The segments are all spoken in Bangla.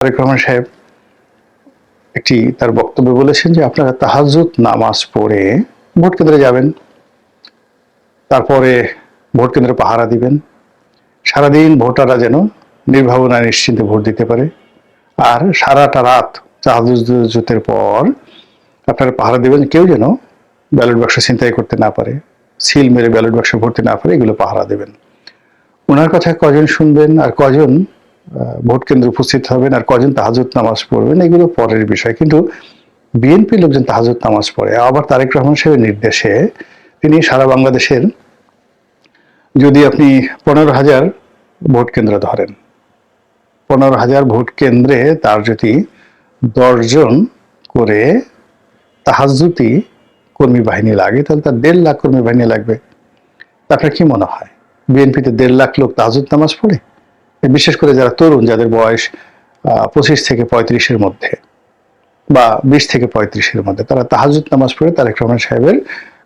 তারেক রহমান সাহেব একটি তার বক্তব্যে বলেছেন যে আপনারা তাহাজ্জুদ নামাজ পড়ে ভোট কেন্দ্রে যাবেন, তারপরে ভোট কেন্দ্রে পাহারা দিবেন, সারাদিন ভোটাররা যেন নির্ভাবনায় নিশ্চিন্তে ভোট দিতে পারে। আর সারাটা রাত তাহাজ্জুদের পর আপনারা পাহারা দিবেন, কেউ যেন ব্যালট বাক্স ছিনতাই করতে না পারে, সিল মেরে ব্যালট বাক্স ভরতে না পারে, এগুলো পাহারা দেবেন। ওনার কথা কজন শুনবেন আর কজন ভোট কেন্দ্রে উপস্থিত হবেন আর কজন তাহাজ্জুদ নামাজ পড়বেন এগুলো পরের বিষয়, কিন্তু বিএনপি লোকজন তাহাজ্জুদ নামাজ পড়ে। আবার তারেক রহমান সাহেবের নির্দেশে তিনি সারা বাংলাদেশের যদি আপনি 15,000 ভোট কেন্দ্র ধরেন, 15,000 ভোট কেন্দ্রে তার যদি 10 জন করে তাহাজ্জুদি কর্মী বাহিনী লাগে তাহলে তার 1.5 লাখ কর্মী বাহিনী লাগবে। আপনার কি মনে হয় বিএনপিতে 1.5 লাখ লোক তাহাজ্জুদ নামাজ পড়ে? বিশেষ করে যারা তরুণ, যাদের বয়স 25 থেকে 35-এর মধ্যে বা 20 থেকে 35-এর মধ্যে, তারা তাহাজ্জুদ নামাজ পড়ে তারেক রহমান সাহেবের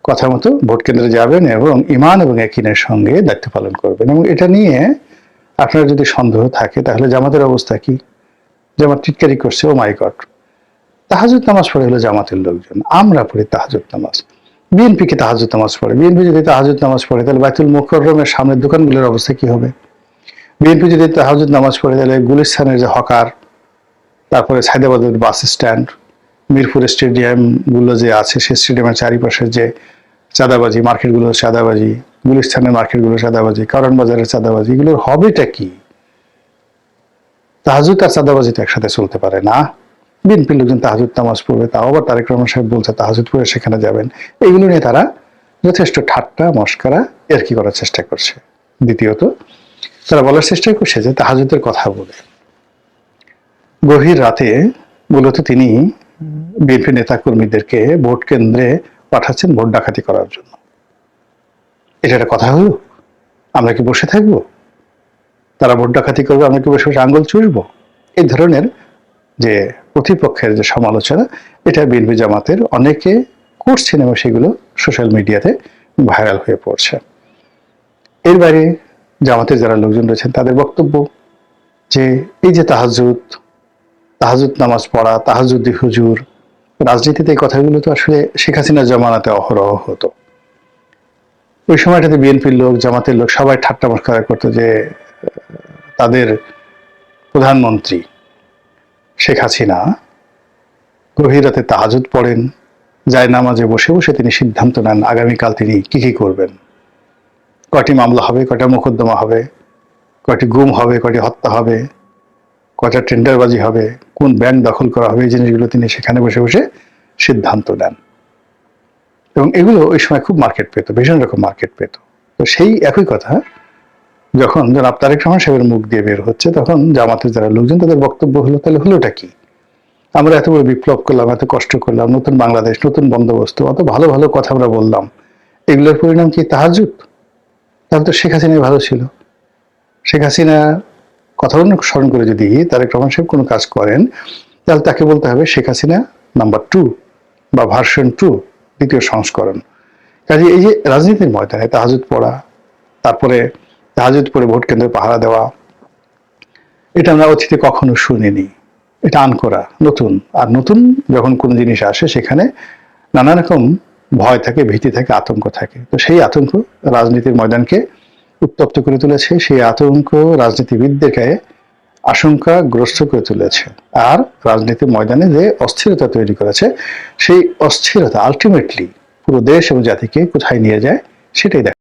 কথা মতো ভোট কেন্দ্রে যাবেন এবং ঈমান এবং ইয়াকিনের সঙ্গে দায়িত্ব পালন করবেন। এবং এটা নিয়ে আপনার যদি সন্দেহ থাকে তাহলে জামাতের অবস্থা কি? জামাত টিটকারি করছে, ও মাই গড, তাহাজ্জুদ নামাজ পড়ে হলো জামাতের লোকজন, আমরা পড়ি তাহাজ্জুদ নামাজ। বিএনপি কি তাহাজ্জুদ নামাজ পড়ে? বিএনপি যদি তাহাজ্জুদ নামাজ পড়ে তাহলে বাইতুল মুকাররমের সামনের দোকানগুলোর অবস্থা কি হবে? বিএনপি যদি তাহাজ্জুদ নামাজ পড়ে তাহলে গুলিস্তানের যে হকার, তারপরে সায়দাবাদের বাস স্ট্যান্ড, মিরপুর স্টেডিয়াম গুলো যে আছে সেই স্টেডিয়ামের চারিপাশের যে চাঁদাবাজি, মার্কেটগুলো চাঁদাবাজি, গুলিস্তানের মার্কেটগুলো চাঁদাবাজি, কারণ বাজারের চাঁদাবাজি, এগুলোর হবেটা কি? তাহাজ্জুদ আর চাঁদাবাজি তো একসাথে চলতে পারে না। বিএনপির লোকজন তাহাজ্জুদ নামাজ পড়বে, তাও আবার তারেক রহমান সাহেব বলছে তাহাজ্জুদ পড়ে সেখানে যাবেন। এইগুলো নিয়ে তারা যথেষ্ট ঠাট্টা মশকরা এরকি করার চেষ্টা করছে। দ্বিতীয়ত তারা বলার চেষ্টা করছে যে তাহাজ্জুদের কথা বলে গভীর রাতে মূলত তিনি বিএনপি নেতা কর্মীদেরকে ভোট কেন্দ্রে পাঠাচ্ছেন ভোট ডাকাতি করার জন্য। এটা একটা কথা হলো? আমরা কি বসে থাকবো? তারা ভোট ডাকাতি করবে, আমরা কি বসে বসে আঙ্গুল চুষবো? এই ধরনের যে প্রতিপক্ষের যে সমালোচনা, এটা বিএনপি জামাতের অনেকে করছেন এবং সেগুলো সোশ্যাল মিডিয়াতে ভাইরাল হয়ে পড়ছে। এর বাইরে জামাতের যারা লোকজন রয়েছেন তাদের বক্তব্য যে এই যে তাহাজ্জুদ নামাজ পড়া, তাহাজ্জুদি হুজুর, রাজনীতিতে এই কথাগুলো তো আসলে শেখ হাসিনার জমানাতে অহরহ হতো। ওই সময়টাতে বিএনপির লোক, জামাতের লোক সবাই ঠাট্টা মস্করা করতো যে তাদের প্রধানমন্ত্রী শেখ হাসিনা গভীর রাতে তাহাজ্জুদ পড়েন, জায়নামাজে বসে বসে তিনি সিদ্ধান্ত নেন আগামীকাল তিনি কি কি করবেন, কয়টি মামলা হবে, কয়টা মোকদ্দমা হবে, কয়টি গুম হবে, কয়টি হত্যা হবে, কয়টা টেন্ডারবাজি হবে, কোন ব্যাংক দখল করা হবে, এই জিনিসগুলো তিনি সেখানে বসে বসে সিদ্ধান্ত নেন। এবং এগুলো ওই সময় খুব মার্কেট পেত, ভীষণ রকম মার্কেট পেত। তো সেই একই কথা যখন জনাব তারেক রহমান সাহেবের মুখ দিয়ে বের হচ্ছে, তখন জামাতের যারা লোকজন তাদের বক্তব্য হলো তাহলে হলোটা কি? আমরা এত বড় বিপ্লব করলাম, এত কষ্ট করলাম, নতুন বাংলাদেশ, নতুন বন্দোবস্ত, অত ভালো ভালো কথা আমরা বললাম, এগুলোর পরিণাম কি তাহাজ্জুদ? তাহলে তো শেখ হাসিনাই ভালো ছিল। শেখ হাসিনা কথা অনুসরণ করে যদি তারেক রহমান সাহেব কোনো কাজ করেন তাহলে তাকে বলতে হবে শেখ হাসিনা নাম্বার 2 বা ভার্সন 2, দ্বিতীয় সংস্করণ। কাজে এই যে রাজনীতির ময়দানে তাহাজ্জুদ পড়া, তারপরে তাহাজ্জুদ পড়ে ভোট কেন্দ্রে পাহারা দেওয়া, এটা আমরা অতীতে কখনো শুনিনি। এটা আনকরা, নতুন। আর নতুন যখন কোনো জিনিস আসে সেখানে নানা রকম ভয় থাকে, ভীতি থাকে, আতঙ্ক থাকে। তো সেই আতঙ্ক রাজনীতির ময়দানকে উত্তপ্ত করে তুলেছে, সেই আতঙ্ক রাজনীতিবিদদেরকে আশঙ্কাগ্রস্ত করে তুলেছে। আর রাজনীতির ময়দানে যে অস্থিরতা তৈরি করেছে, সেই অস্থিরতা আলটিমেটলি পুরো দেশ এবং জাতিকে কোথায় নিয়ে যায় সেটাই দেখা।